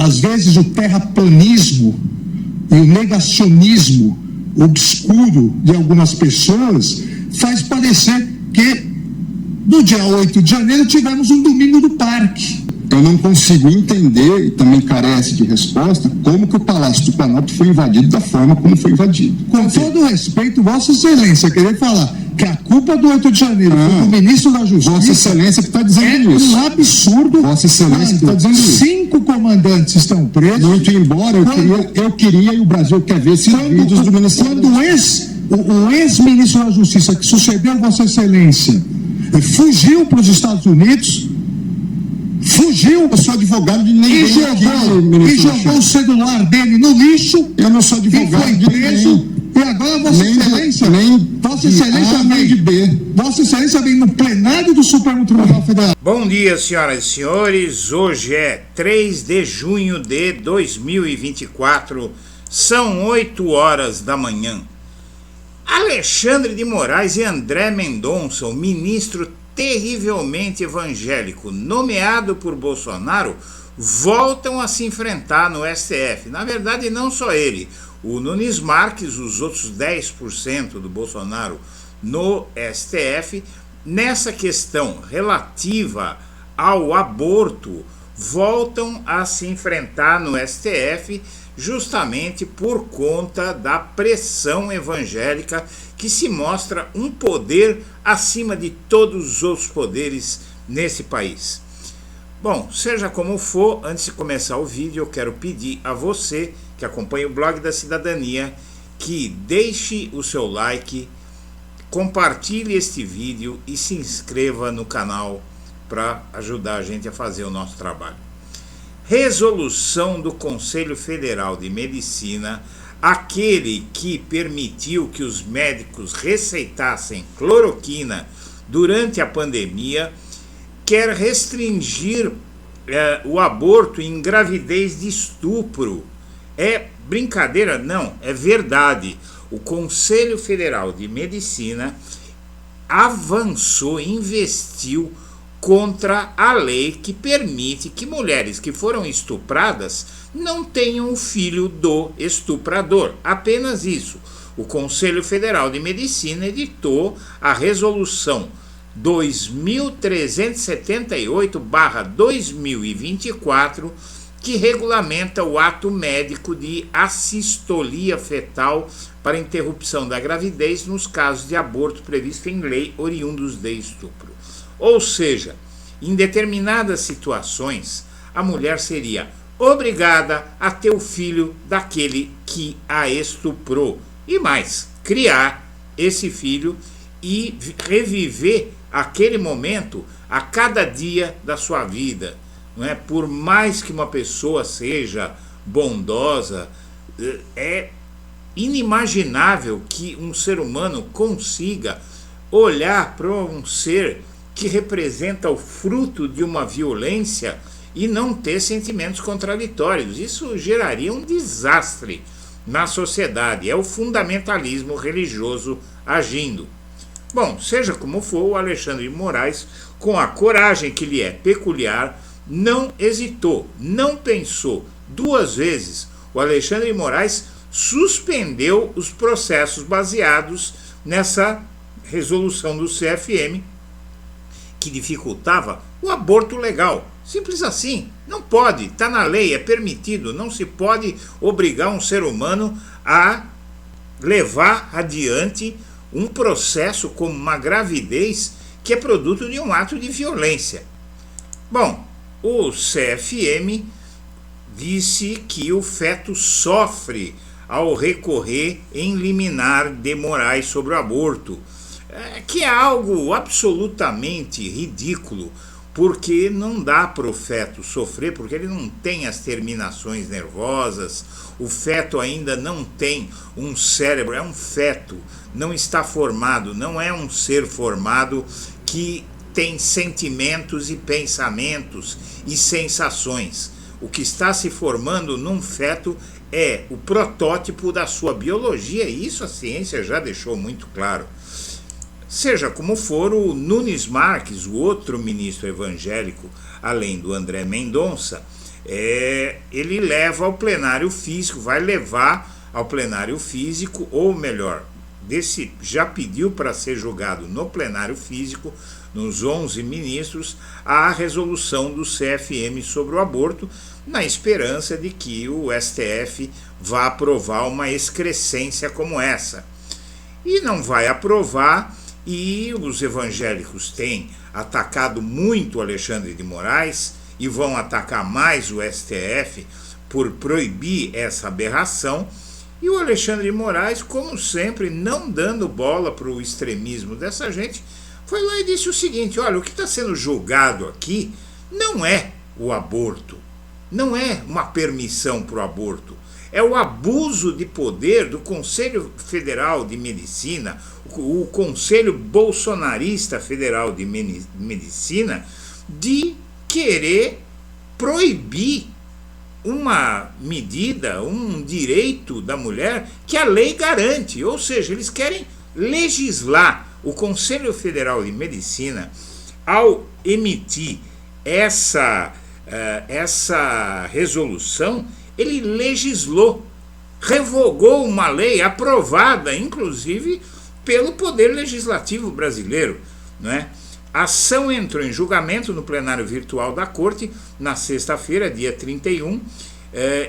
às vezes o terraplanismo e o negacionismo obscuro de algumas pessoas faz parecer que no dia 8 de janeiro tivemos um domingo do parque. Eu não consigo entender, e também carece de resposta, como que o Palácio do Planalto foi invadido da forma como foi invadido. Com todo respeito, Vossa Excelência, querer falar que a culpa do 8 de janeiro foi do ministro da Justiça... Vossa Excelência que está dizendo isso. É um absurdo. Vossa Excelência que está dizendo isso. 5 comandantes estão presos. Muito embora, eu queria e o Brasil quer ver esses vídeos do Ministério. Quando o ex-ministro da Justiça, que sucedeu Vossa Excelência, fugiu para os Estados Unidos... Eu sou advogado de ninguém. E jogou o celular dele no lixo. Eu não sou advogado e foi preso. E agora Vossa Excelência Vossa Excelência vem no plenário do Supremo Tribunal Federal. Bom dia, senhoras e senhores. Hoje é 3 de junho de 2024. São 8 horas da manhã. Alexandre de Moraes e André Mendonça, o ministro terrivelmente evangélico nomeado por Bolsonaro, voltam a se enfrentar no STF. Na verdade, não só ele, o Nunes Marques, os outros 10% do Bolsonaro no STF, nessa questão relativa ao aborto, voltam a se enfrentar no STF justamente por conta da pressão evangélica que se mostra um poder acima de todos os outros poderes nesse país. Bom, seja como for, antes de começar o vídeo, eu quero pedir a você que acompanha o Blog da Cidadania que deixe o seu like, compartilhe este vídeo e se inscreva no canal para ajudar a gente a fazer o nosso trabalho. Resolução do Conselho Federal de Medicina, aquele que permitiu que os médicos receitassem cloroquina durante a pandemia, quer restringir o aborto em gravidez de estupro. É brincadeira? Não, é verdade. O Conselho Federal de Medicina avançou, investiu contra a lei que permite que mulheres que foram estupradas não tenham o filho do estuprador. Apenas isso. O Conselho Federal de Medicina editou a resolução 2378/2024, que regulamenta o ato médico de assistolia fetal para interrupção da gravidez nos casos de aborto previsto em lei oriundos de estupro. Ou seja, em determinadas situações, a mulher seria obrigada a ter o filho daquele que a estuprou. E mais, criar esse filho e reviver aquele momento a cada dia da sua vida. Não é? Por mais que uma pessoa seja bondosa, é inimaginável que um ser humano consiga olhar para um ser que representa o fruto de uma violência e não ter sentimentos contraditórios. Isso geraria um desastre na sociedade. É o fundamentalismo religioso agindo. Bom, seja como for, o Alexandre de Moraes, com a coragem que lhe é peculiar, não hesitou, não pensou duas vezes. O Alexandre de Moraes suspendeu os processos baseados nessa resolução do CFM que dificultava o aborto legal. Simples assim. Não pode, está na lei, é permitido. Não se pode obrigar um ser humano a levar adiante um processo como uma gravidez que é produto de um ato de violência. Bom, o CFM disse que o feto sofre ao recorrer em liminar de Moraes sobre o aborto, que é algo absolutamente ridículo, porque não dá para o feto sofrer, porque ele não tem as terminações nervosas, o feto ainda não tem um cérebro, é um feto, não está formado, não é um ser formado que tem sentimentos e pensamentos e sensações. O que está se formando num feto é o protótipo da sua biologia, e isso a ciência já deixou muito claro. Seja como for, o Nunes Marques, o outro ministro evangélico, além do André Mendonça, ele leva ao plenário físico, vai levar ao plenário físico, ou melhor, já pediu para ser julgado no plenário físico, nos 11 ministros, a resolução do CFM sobre o aborto, na esperança de que o STF vá aprovar uma excrescência como essa. E não vai aprovar, e os evangélicos têm atacado muito o Alexandre de Moraes e vão atacar mais o STF por proibir essa aberração. E o Alexandre de Moraes, como sempre, não dando bola para o extremismo dessa gente, foi lá e disse o seguinte: olha, o que está sendo julgado aqui não é o aborto, não é uma permissão para o aborto, é o abuso de poder do Conselho Federal de Medicina, o Conselho Bolsonarista Federal de Medicina, de querer proibir uma medida, um direito da mulher que a lei garante. Ou seja, eles querem legislar. O Conselho Federal de Medicina, ao emitir essa resolução, ele legislou, revogou uma lei aprovada, inclusive, pelo Poder Legislativo brasileiro, não é? A ação entrou em julgamento no plenário virtual da Corte na sexta-feira, dia 31,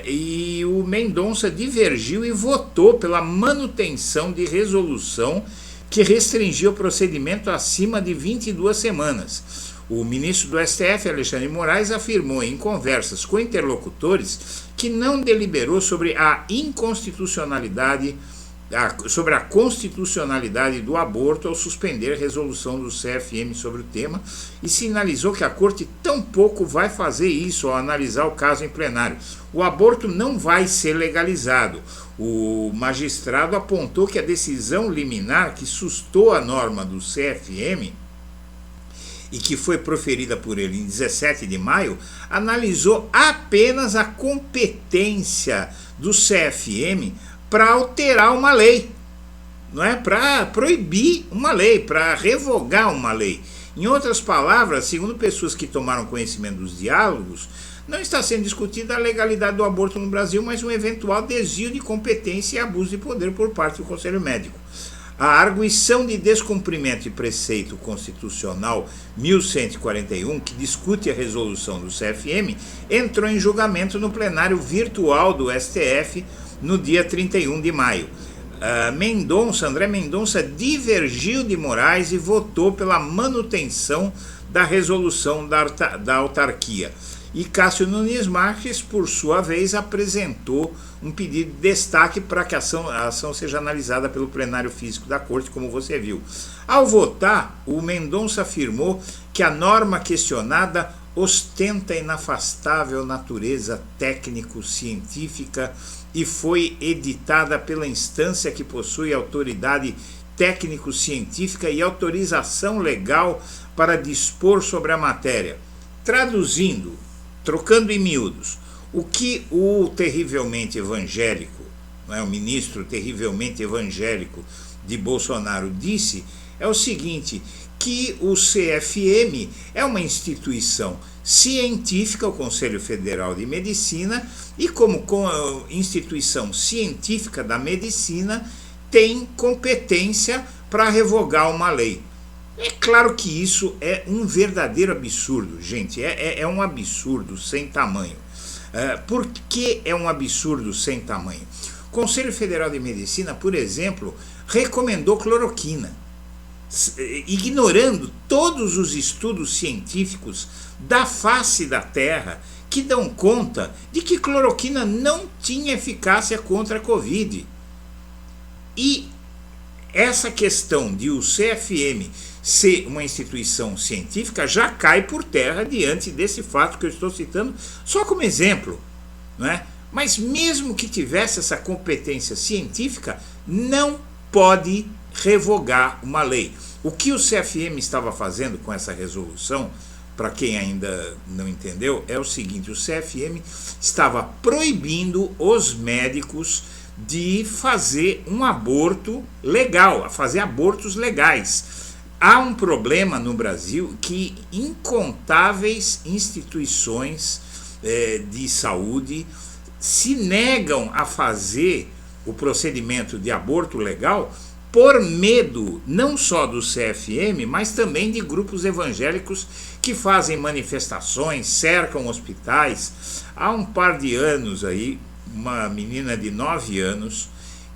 e o Mendonça divergiu e votou pela manutenção de resolução que restringia o procedimento acima de 22 semanas. O ministro do STF, Alexandre de Moraes, afirmou em conversas com interlocutores que não deliberou sobre a inconstitucionalidade, sobre a constitucionalidade do aborto ao suspender a resolução do CFM sobre o tema, e sinalizou que a Corte tampouco vai fazer isso ao analisar o caso em plenário. O aborto não vai ser legalizado. O magistrado apontou que a decisão liminar que sustou a norma do CFM e que foi proferida por ele em 17 de maio, analisou apenas a competência do CFM para alterar uma lei, não é? Para proibir uma lei, para revogar uma lei. Em outras palavras, segundo pessoas que tomaram conhecimento dos diálogos, não está sendo discutida a legalidade do aborto no Brasil, mas um eventual desvio de competência e abuso de poder por parte do Conselho Médico. A arguição de descumprimento de preceito constitucional 1141, que discute a resolução do CFM, entrou em julgamento no plenário virtual do STF no dia 31 de maio. André Mendonça divergiu de Moraes e votou pela manutenção da resolução da autarquia. E Cássio Nunes Marques, por sua vez, apresentou um pedido de destaque para que a ação seja analisada pelo plenário físico da Corte, como você viu. Ao votar, o Mendonça afirmou que a norma questionada ostenta inafastável natureza técnico-científica e foi editada pela instância que possui autoridade técnico-científica e autorização legal para dispor sobre a matéria. Traduzindo, trocando em miúdos, o que o terrivelmente evangélico, o ministro terrivelmente evangélico de Bolsonaro disse é o seguinte, que o CFM é uma instituição científica, o Conselho Federal de Medicina, e como instituição científica da medicina, tem competência para revogar uma lei. É claro que isso é um verdadeiro absurdo, gente, é um absurdo sem tamanho. Por que é um absurdo sem tamanho? O Conselho Federal de Medicina, por exemplo, recomendou cloroquina, ignorando todos os estudos científicos da face da Terra que dão conta de que cloroquina não tinha eficácia contra a Covid. E essa questão de o CFM ser uma instituição científica já cai por terra diante desse fato que eu estou citando só como exemplo, não é? Mas mesmo que tivesse essa competência científica, não pode revogar uma lei. O que o CFM estava fazendo com essa resolução, para quem ainda não entendeu, é o seguinte: o CFM estava proibindo os médicos de fazer um aborto legal, a fazer abortos legais. Há um problema no Brasil que incontáveis instituições de saúde, se negam a fazer o procedimento de aborto legal por medo não só do CFM, mas também de grupos evangélicos que fazem manifestações, cercam hospitais. Há um par de anos aí, uma menina de 9 anos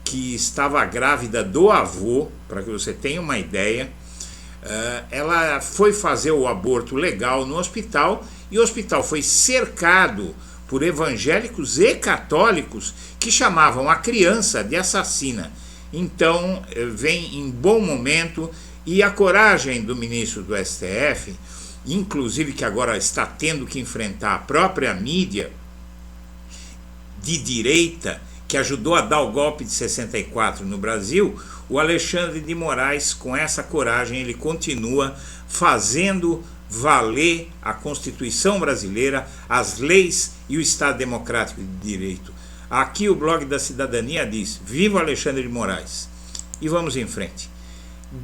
que estava grávida do avô, para que você tenha uma ideia, ela foi fazer o aborto legal no hospital e o hospital foi cercado por evangélicos e católicos que chamavam a criança de assassina. Então, vem em bom momento, e a coragem do ministro do STF, inclusive que agora está tendo que enfrentar a própria mídia de direita, que ajudou a dar o golpe de 64 no Brasil, o Alexandre de Moraes, com essa coragem, ele continua fazendo valer a Constituição brasileira, as leis e o Estado Democrático de Direito. Aqui o blog da Cidadania diz: viva Alexandre de Moraes. E vamos em frente.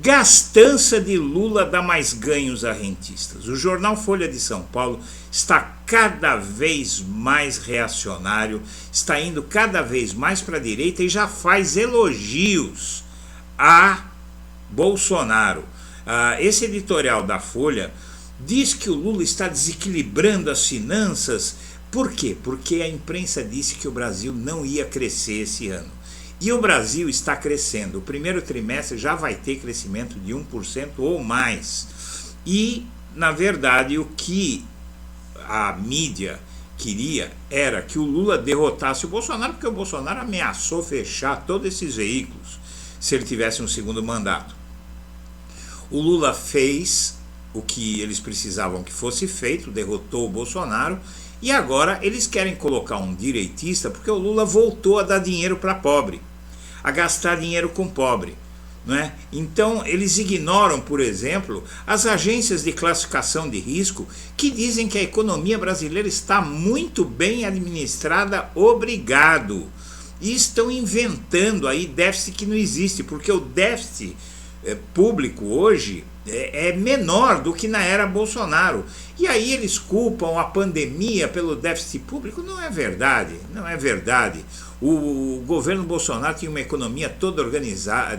Gastança de Lula dá mais ganhos a rentistas. O jornal Folha de São Paulo está cada vez mais reacionário, está indo cada vez mais para a direita e já faz elogios a Bolsonaro. Esse editorial da Folha diz que o Lula está desequilibrando as finanças. Por quê? Porque a imprensa disse que o Brasil não ia crescer esse ano. E o Brasil está crescendo. O primeiro trimestre já vai ter crescimento de 1% ou mais. E, na verdade, o que a mídia queria era que o Lula derrotasse o Bolsonaro, porque o Bolsonaro ameaçou fechar todos esses veículos se ele tivesse um segundo mandato. O Lula fez o que eles precisavam que fosse feito, derrotou o Bolsonaro, e agora eles querem colocar um direitista porque o Lula voltou a dar dinheiro para pobre, a gastar dinheiro com pobre, não é? Então eles ignoram, por exemplo, as agências de classificação de risco que dizem que a economia brasileira está muito bem administrada, obrigado. E estão inventando aí déficit que não existe, porque o déficit público hoje é menor do que na era Bolsonaro. E aí eles culpam a pandemia pelo déficit público. Não é verdade, não é verdade. O governo Bolsonaro tinha uma economia toda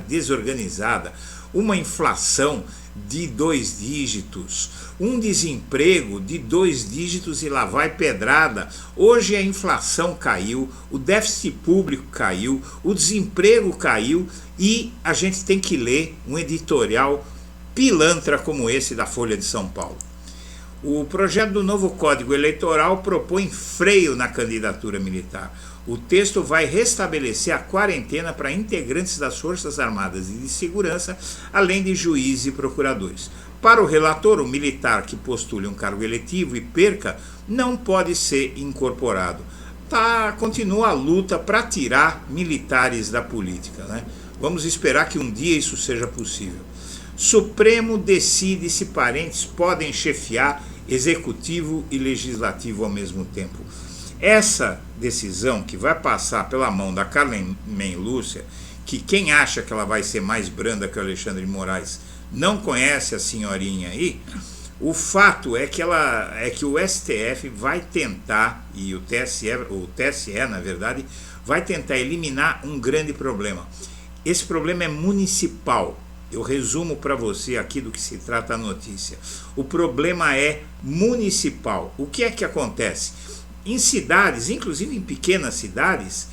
desorganizada, uma inflação de 2 dígitos, um desemprego de 2 dígitos e lá vai pedrada. Hoje a inflação caiu, o déficit público caiu, o desemprego caiu e a gente tem que ler um editorial pilantra como esse da Folha de São Paulo. O projeto do novo Código Eleitoral propõe freio na candidatura militar. O texto vai restabelecer a quarentena para integrantes das Forças Armadas e de Segurança, além de juízes e procuradores. Para o relator, o militar que postule um cargo eletivo e perca não pode ser incorporado. Continua a luta para tirar militares da política, né? Vamos esperar que um dia isso seja possível. Supremo decide se parentes podem chefiar executivo e legislativo ao mesmo tempo. Essa decisão, que vai passar pela mão da Carmen Lúcia, que quem acha que ela vai ser mais branda que o Alexandre de Moraes não conhece a senhorinha aí. O fato é que o STF vai tentar, e o TSE, na verdade, vai tentar eliminar um grande problema. Esse problema é municipal. Eu resumo para você aqui do que se trata a notícia. O problema é municipal. O que é que acontece? Em cidades, inclusive em pequenas cidades,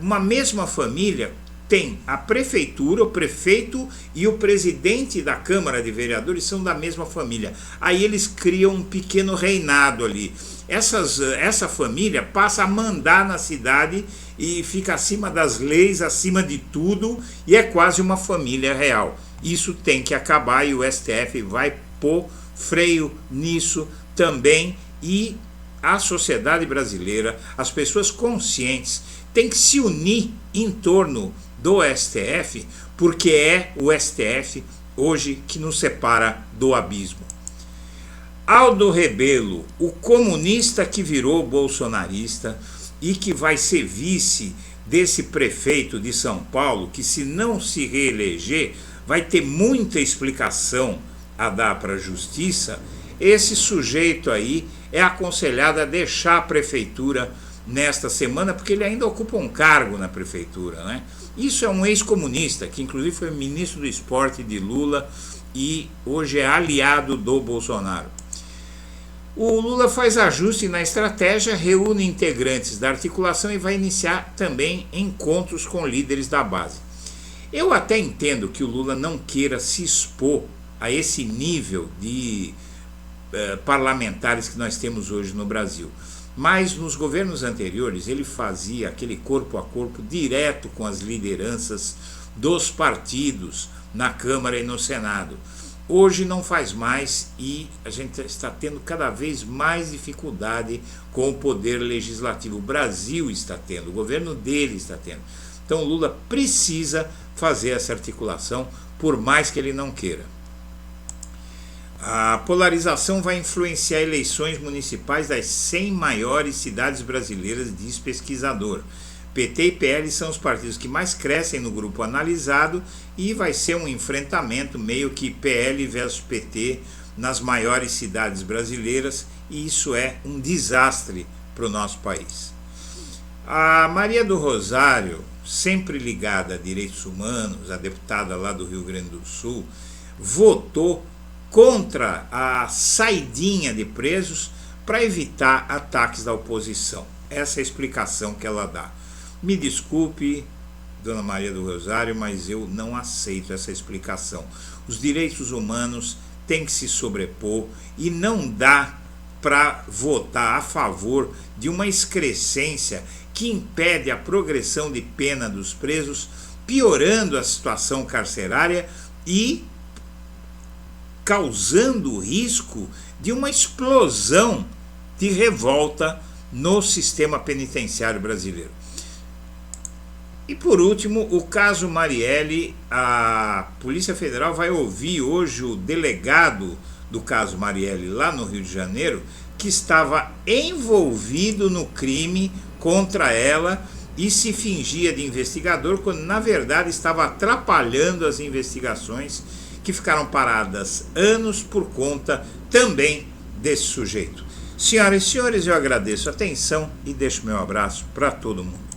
uma mesma família tem a prefeitura, o prefeito e o presidente da Câmara de Vereadores são da mesma família. Aí eles criam um pequeno reinado ali. Essa família passa a mandar na cidade e fica acima das leis, acima de tudo, e é quase uma família real. Isso tem que acabar e o STF vai pôr freio nisso também, e a sociedade brasileira, as pessoas conscientes, têm que se unir em torno do STF, porque é o STF hoje que nos separa do abismo. Aldo Rebelo, o comunista que virou bolsonarista e que vai ser vice desse prefeito de São Paulo, que se não se reeleger vai ter muita explicação a dar para a justiça, esse sujeito aí é aconselhado a deixar a prefeitura nesta semana, porque ele ainda ocupa um cargo na prefeitura, né? Isso é um ex-comunista, que inclusive foi ministro do esporte de Lula e hoje é aliado do Bolsonaro. O Lula faz ajuste na estratégia, reúne integrantes da articulação e vai iniciar também encontros com líderes da base. Eu até entendo que o Lula não queira se expor a esse nível de parlamentares que nós temos hoje no Brasil. Mas nos governos anteriores ele fazia aquele corpo a corpo direto com as lideranças dos partidos na Câmara e no Senado. Hoje não faz mais e a gente está tendo cada vez mais dificuldade com o poder legislativo. O Brasil está tendo, o governo dele está tendo. Então o Lula precisa fazer essa articulação, por mais que ele não queira. A polarização vai influenciar eleições municipais das 100 maiores cidades brasileiras, diz pesquisador. PT e PL são os partidos que mais crescem no grupo analisado e vai ser um enfrentamento meio que PL versus PT nas maiores cidades brasileiras, e isso é um desastre para o nosso país. A Maria do Rosário, sempre ligada a direitos humanos, a deputada lá do Rio Grande do Sul, votou contra a saidinha de presos para evitar ataques da oposição. Essa é a explicação que ela dá. Me desculpe, dona Maria do Rosário, mas eu não aceito essa explicação. Os direitos humanos têm que se sobrepor e não dá para votar a favor de uma excrescência que impede a progressão de pena dos presos, piorando a situação carcerária e causando o risco de uma explosão de revolta no sistema penitenciário brasileiro. E por último, o caso Marielle. A Polícia Federal vai ouvir hoje o delegado do caso Marielle lá no Rio de Janeiro, que estava envolvido no crime contra ela e se fingia de investigador, quando na verdade estava atrapalhando as investigações que ficaram paradas anos por conta também desse sujeito. Senhoras e senhores, eu agradeço a atenção e deixo meu abraço para todo mundo.